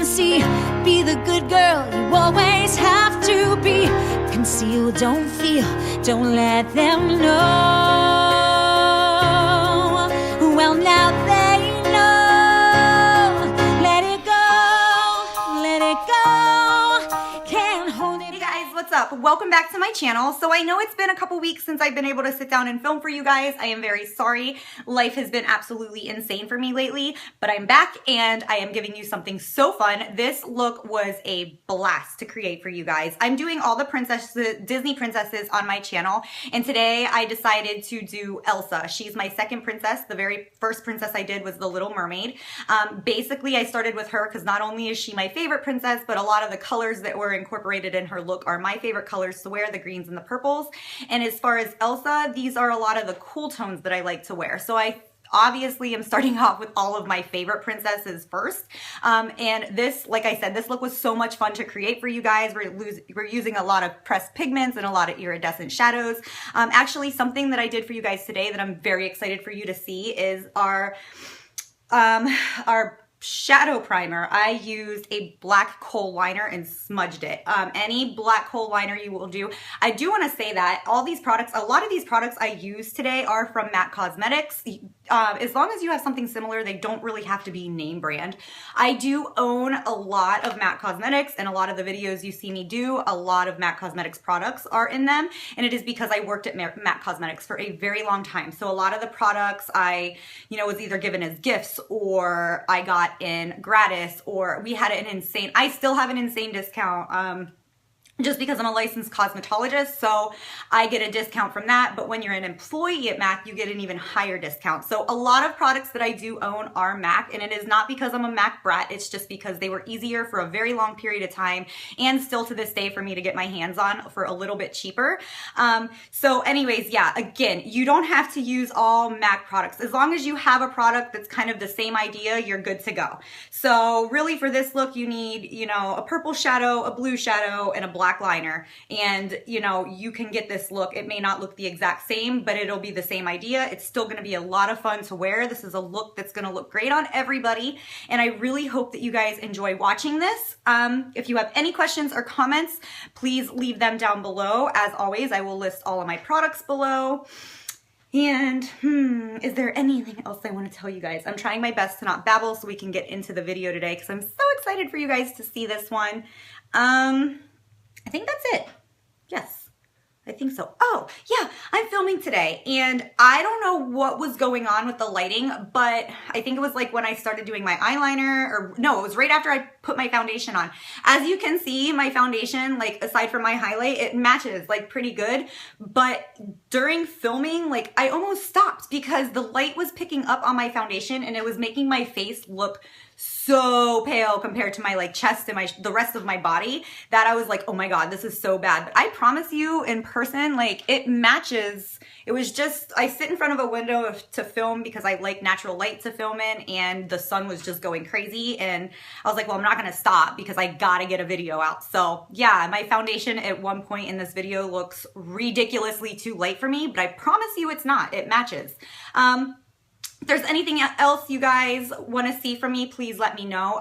see. Be the good girl you always have to be. Conceal, don't feel, don't let them know. Well, now they know. Let it go, let it go. Can't hold it. Hey guys, what's up? Welcome back to my channel. So I know it's been a couple weeks since I've been able to sit down and film for you guys. I am very sorry. Life has been absolutely insane for me lately, but I'm back and I am giving you something so fun. This look was a blast to create for you guys. I'm doing all the Disney princesses on my channel, and today I decided to do Elsa. She's my second princess. The very first princess I did was the Little Mermaid. Basically, I started with her because not only is she my favorite princess, but a lot of the colors that were incorporated in her look are my favorite colors to wear, the greens and the purples. And as far as Elsa, these are a lot of the cool tones that I like to wear. So I obviously am starting off with all of my favorite princesses first. And this, like I said, this look was so much fun to create for you guys. We're using a lot of pressed pigments and a lot of iridescent shadows. Actually, something that I did for you guys today that I'm very excited for you to see is our shadow primer. I used a black kohl liner and smudged it. Any black kohl liner you will do. I do want to say that all these products, a lot of these products I use today are from MAC Cosmetics. As long as you have something similar, they don't really have to be name brand. I do own a lot of MAC Cosmetics, and a lot of the videos you see me do, a lot of MAC Cosmetics products are in them, and it is because I worked at MAC Cosmetics for a very long time. So a lot of the products I, was either given as gifts or I got in gratis, or we had an insane, I still have an insane discount, just because I'm a licensed cosmetologist, so I get a discount from that. But when you're an employee at MAC, you get an even higher discount. So a lot of products that I do own are MAC, and it is not because I'm a MAC brat. It's just because they were easier for a very long period of time, and still to this day for me to get my hands on for a little bit cheaper. So anyways, yeah, again, you don't have to use all MAC products. As long as you have a product that's kind of the same idea, you're good to go. So really for this look, you need, a purple shadow, a blue shadow, and a black liner, and you can get this look. It may not look the exact same, but it'll be the same idea. It's still going to be a lot of fun to wear. This is a look that's going to look great on everybody, and I really hope that you guys enjoy watching this. If you have any questions or comments, please leave them down below. As always, I will list all of my products below. And is there anything else I want to tell you guys? I'm trying my best to not babble so we can get into the video today because I'm so excited for you guys to see this one. I think that's it. Yes, I think so. Oh, yeah, I'm filming today, and I don't know what was going on with the lighting, but I think it was like when I started doing my eyeliner, or no, it was right after I put my foundation on. As you can see, my foundation, like aside from my highlight, it matches like pretty good, but during filming, like I almost stopped because the light was picking up on my foundation and it was making my face look so pale compared to my like chest and the rest of my body that I was like, oh my God, this is so bad. But I promise you in person, like it matches. It was just, I sit in front of a window to film because I like natural light to film in, and the sun was just going crazy. And I was like, well, I'm not going to stop because I got to get a video out. So yeah, my foundation at one point in this video looks ridiculously too light for me, but I promise you it's not. It matches. If there's anything else you guys want to see from me, please let me know.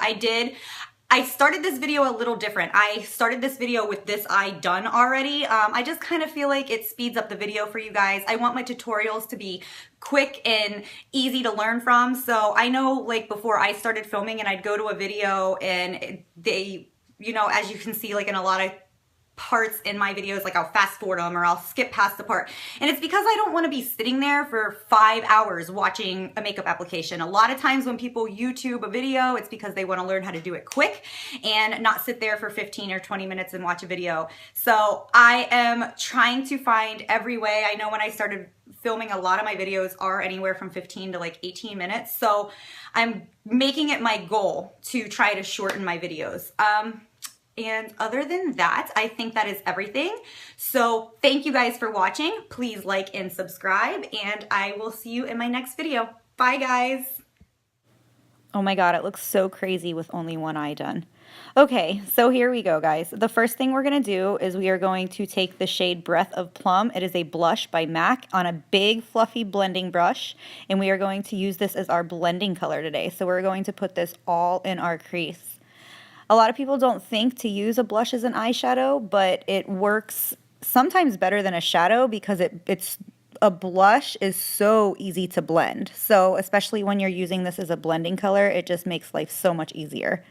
I started this video a little different. I started this video with this eye done already. I just kind of feel like it speeds up the video for you guys. I want my tutorials to be quick and easy to learn from. So I know like before I started filming and I'd go to a video and they, as you can see like in a lot of parts in my videos, like I'll fast forward them or I'll skip past the part. And it's because I don't want to be sitting there for 5 hours watching a makeup application. A lot of times when people YouTube a video, it's because they want to learn how to do it quick and not sit there for 15 or 20 minutes and watch a video. So I am trying to find every way. I know when I started filming, a lot of my videos are anywhere from 15 to like 18 minutes. So I'm making it my goal to try to shorten my videos. And other than that, I think that is everything. So thank you guys for watching. Please like and subscribe, and I will see you in my next video. Bye, guys. Oh my God, it looks so crazy with only one eye done. Okay, so here we go, guys. The first thing we're going to do is we are going to take the shade Breath of Plum. It is a blush by MAC on a big fluffy blending brush, and we are going to use this as our blending color today. So we're going to put this all in our crease. A lot of people don't think to use a blush as an eyeshadow, but it works sometimes better than a shadow because it's a blush is so easy to blend. So especially when you're using this as a blending color, it just makes life so much easier.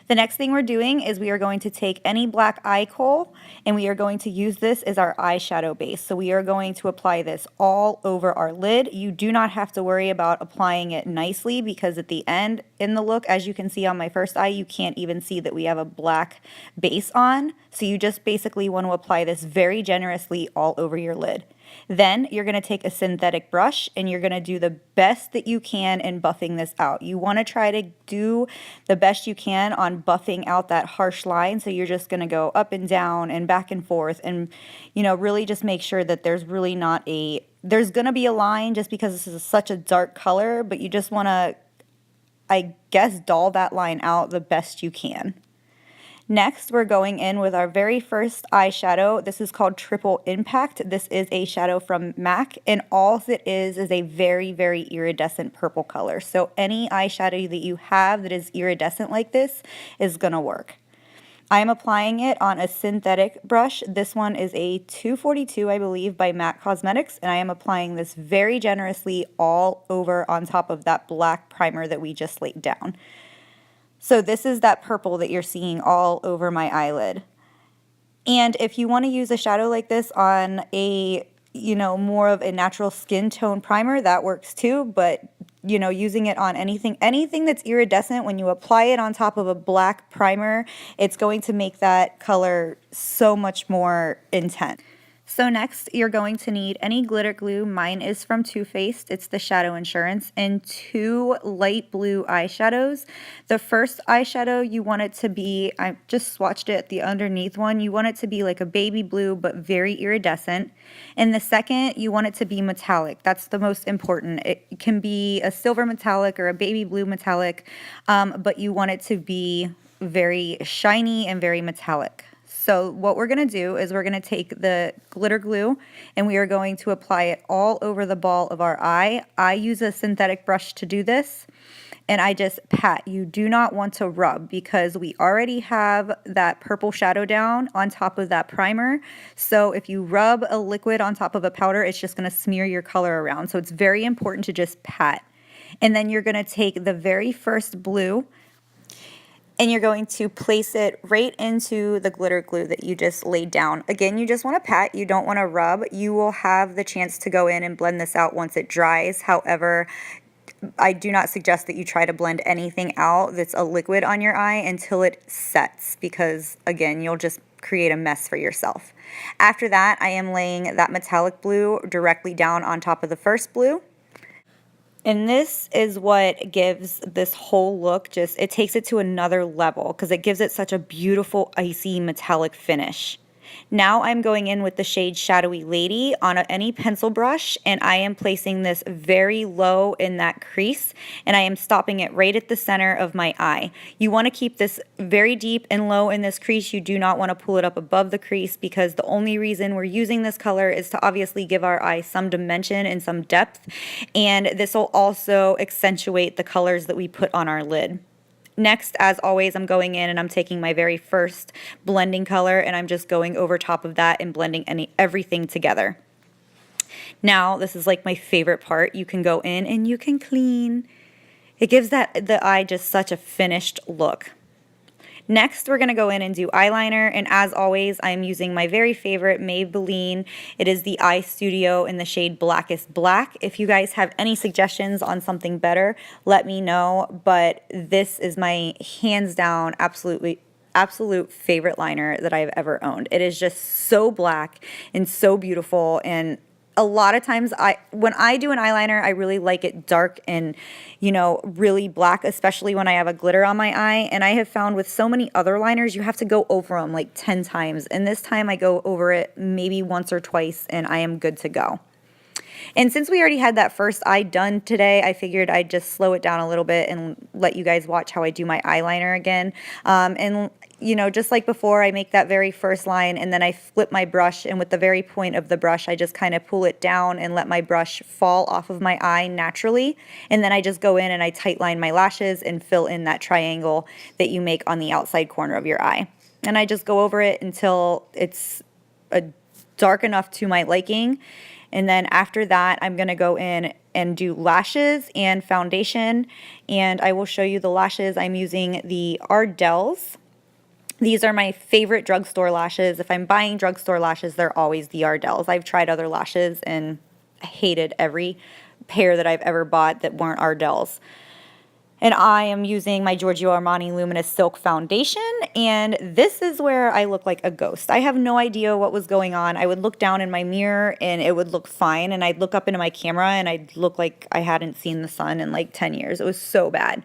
The next thing we're doing is we are going to take any black eye kohl and we are going to use this as our eyeshadow base. So we are going to apply this all over our lid. You do not have to worry about applying it nicely because at the end in the look, as you can see on my first eye, you can't even see that we have a black base on. So you just basically want to apply this very generously all over your lid. Then you're going to take a synthetic brush and you're going to do the best that you can in buffing this out. You want to try to do the best you can on buffing out that harsh line. So you're just going to go up and down and back and forth and, really just make sure that there's really not there's going to be a line just because this is such a dark color, but you just want to, I guess, dull that line out the best you can. Next, we're going in with our very first eyeshadow. This is called Triple Impact. This is a shadow from MAC, and all it is a very, very iridescent purple color. So any eyeshadow that you have that is iridescent like this is going to work. I am applying it on a synthetic brush. This one is a 242, I believe, by MAC Cosmetics, and I am applying this very generously all over on top of that black primer that we just laid down. So this is that purple that you're seeing all over my eyelid. And if you want to use a shadow like this on a, more of a natural skin tone primer, that works too. But, using it on anything that's iridescent, when you apply it on top of a black primer, it's going to make that color so much more intense. So next, you're going to need any glitter glue. Mine is from Too Faced. It's the Shadow Insurance, and 2 light blue eyeshadows. The first eyeshadow, you want it to be, I just swatched it, the underneath one, you want it to be like a baby blue, but very iridescent. And the second, you want it to be metallic. That's the most important. It can be a silver metallic or a baby blue metallic, but you want it to be very shiny and very metallic. So what we're going to do is we're going to take the glitter glue and we are going to apply it all over the ball of our eye. I use a synthetic brush to do this, and I just pat. You do not want to rub because we already have that purple shadow down on top of that primer. So if you rub a liquid on top of a powder, it's just going to smear your color around. So it's very important to just pat. And then you're going to take the very first blue and you're going to place it right into the glitter glue that you just laid down. Again, you just want to pat, you don't want to rub. You will have the chance to go in and blend this out once it dries. However, I do not suggest that you try to blend anything out that's a liquid on your eye until it sets because, again, you'll just create a mess for yourself. After that, I am laying that metallic blue directly down on top of the first blue. And this is what gives this whole look it takes it to another level because it gives it such a beautiful icy metallic finish. Now I'm going in with the shade Shadowy Lady on any pencil brush, and I am placing this very low in that crease, and I am stopping it right at the center of my eye. You want to keep this very deep and low in this crease. You do not want to pull it up above the crease because the only reason we're using this color is to obviously give our eye some dimension and some depth, and this will also accentuate the colors that we put on our lid. Next, as always, I'm going in and I'm taking my very first blending color and I'm just going over top of that and blending everything together. Now, this is like my favorite part. You can go in and you can clean. It gives the eye just such a finished look. Next, we're going to go in and do eyeliner, and as always, I'm using my very favorite Maybelline. It is the Eye Studio in the shade Blackest Black. If you guys have any suggestions on something better, let me know, but this is my hands down absolute favorite liner that I've ever owned. It is just so black and so beautiful, and a lot of times when I do an eyeliner, I really like it dark and, really black, especially when I have a glitter on my eye. And I have found with so many other liners, you have to go over them like 10 times. And this time I go over it maybe once or twice and I am good to go. And since we already had that first eye done today, I figured I'd just slow it down a little bit and let you guys watch how I do my eyeliner again. And you know, just like before, I make that very first line and then I flip my brush, and with the very point of the brush, I just kind of pull it down and let my brush fall off of my eye naturally. And then I just go in and I tightline my lashes and fill in that triangle that you make on the outside corner of your eye. And I just go over it until it's dark enough to my liking. And then after that, I'm going to go in and do lashes and foundation. And I will show you the lashes. I'm using the Ardell's. These are my favorite drugstore lashes. If I'm buying drugstore lashes, they're always the Ardell's. I've tried other lashes and hated every pair that I've ever bought that weren't Ardell's. And I am using my Giorgio Armani Luminous Silk Foundation, and this is where I look like a ghost. I have no idea what was going on. I would look down in my mirror and it would look fine, and I'd look up into my camera and I'd look like I hadn't seen the sun in like 10 years. It was so bad.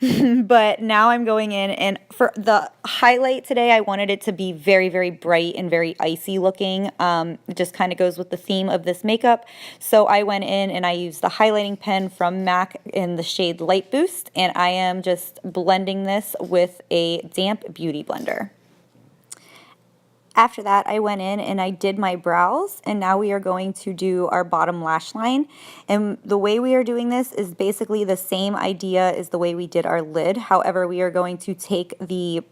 But now I'm going in, and for the highlight today, I wanted it to be very, very bright and very icy looking. It just kind of goes with the theme of this makeup. So I went in and I used the highlighting pen from MAC in the shade Light Boost, and I am just blending this with a damp beauty blender. After that, I went in and I did my brows, and now we are going to do our bottom lash line. And the way we are doing this is basically the same idea as the way we did our lid. However, we are going to take the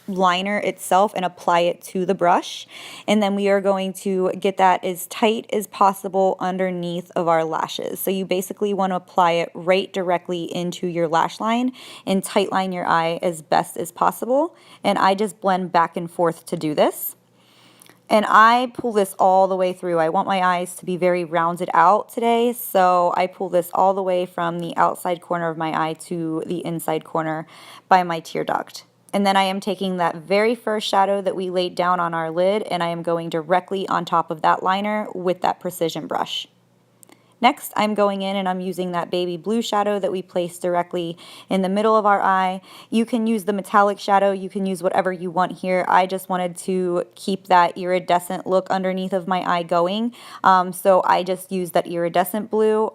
liner itself and apply it to the brush, and then we are going to get that as tight as possible underneath of our lashes. So you basically want to apply it right directly into your lash line and tightline your eye as best as possible. And I just blend back and forth to do this. And I pull this all the way through. I want my eyes to be very rounded out today, so I pull this all the way from the outside corner of my eye to the inside corner by my tear duct. And then I am taking that very first shadow that we laid down on our lid, and I am going directly on top of that liner with that precision brush. Next, I'm going in and I'm using that baby blue shadow that we placed directly in the middle of our eye. You can use the metallic shadow, you can use whatever you want here. I just wanted to keep that iridescent look underneath of my eye going, so I just used that iridescent blue.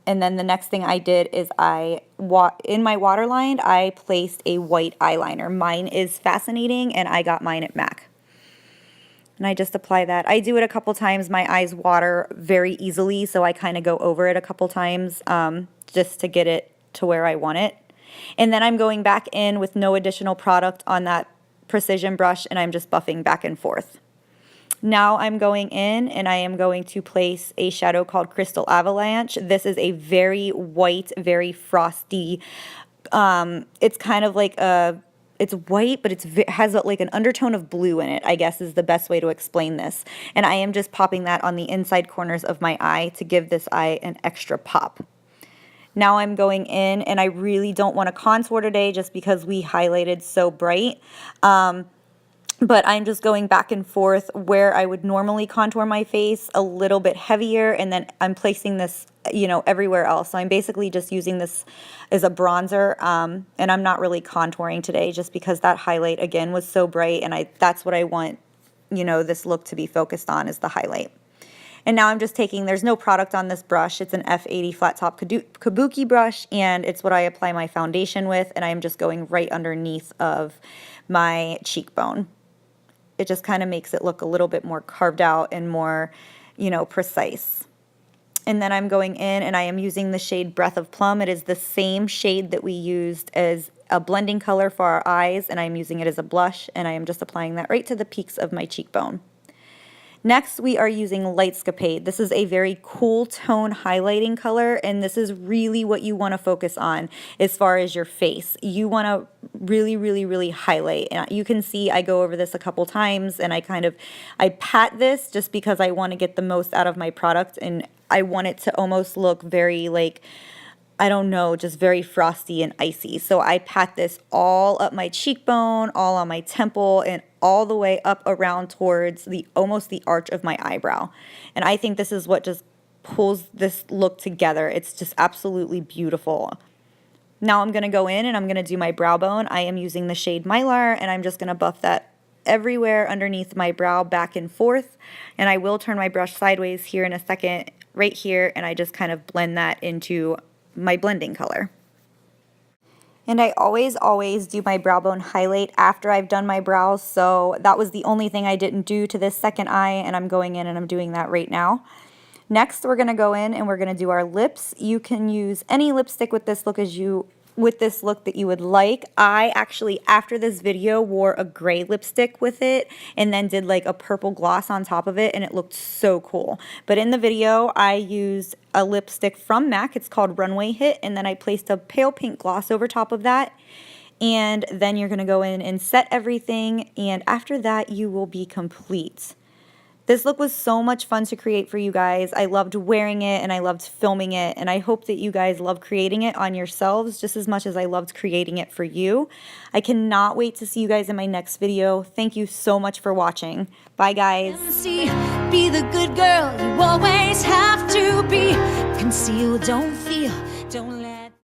And then the next thing I did is in my waterline, I placed a white eyeliner. Mine is Fascinating, and I got mine at MAC. And I just apply that. I do it a couple times. My eyes water very easily, so I kind of go over it a couple times just to get it to where I want it. And then I'm going back in with no additional product on that precision brush, and I'm just buffing back and forth. Now I'm going in and I am going to place a shadow called Crystal Avalanche. This is a very white, very frosty, it's kind of like it's white, but it has like an undertone of blue in it, I guess is the best way to explain this. And I am just popping that on the inside corners of my eye to give this eye an extra pop. Now I'm going in, and I really don't want to contour today just because we highlighted so bright. But I'm just going back and forth where I would normally contour my face a little bit heavier, and then I'm placing this, you know, everywhere else. So I'm basically just using this as a bronzer, and I'm not really contouring today just because that highlight again was so bright, and that's what I want, you know, this look to be focused on, is the highlight. And now I'm just taking, there's no product on this brush, it's an F80 flat top kabuki brush, and it's what I apply my foundation with, and I'm just going right underneath of my cheekbone. It just kind of makes it look a little bit more carved out and more, you know, precise. And then I'm going in and I am using the shade Breath of Plum. It is the same shade that we used as a blending color for our eyes, and I'm using it as a blush, and I am just applying that right to the peaks of my cheekbone. Next, we are using Lightscapade. This is a very cool tone highlighting color, and this is really what you want to focus on as far as your face. You want to really, really, really highlight. And you can see I go over this a couple times, and I pat this just because I want to get the most out of my product, and I want it to almost look very like, I don't know, just very frosty and icy. So I pat this all up my cheekbone, all on my temple, and all the way up around towards almost the arch of my eyebrow. And I think this is what just pulls this look together. It's just absolutely beautiful. Now I'm going to go in and I'm going to do my brow bone. I am using the shade Mylar, and I'm just going to buff that everywhere underneath my brow, back and forth. And I will turn my brush sideways here in a second right here, and I just kind of blend that into my blending color. And I always do my brow bone highlight after I've done my brows, so that was the only thing I didn't do to this second eye, and I'm going in and I'm doing that right now. Next, we're going to go in and we're going to do our lips. You can use any lipstick with this look that you would like. I actually, after this video, wore a gray lipstick with it and then did like a purple gloss on top of it, and it looked so cool. But in the video, I used a lipstick from MAC. It's called Runway Hit, and then I placed a pale pink gloss over top of that. And then you're going to go in and set everything, and after that, you will be complete. This look was so much fun to create for you guys. I loved wearing it and I loved filming it, and I hope that you guys love creating it on yourselves just as much as I loved creating it for you. I cannot wait to see you guys in my next video. Thank you so much for watching. Bye guys. Be the good girl you always have to be. Conceal, don't feel.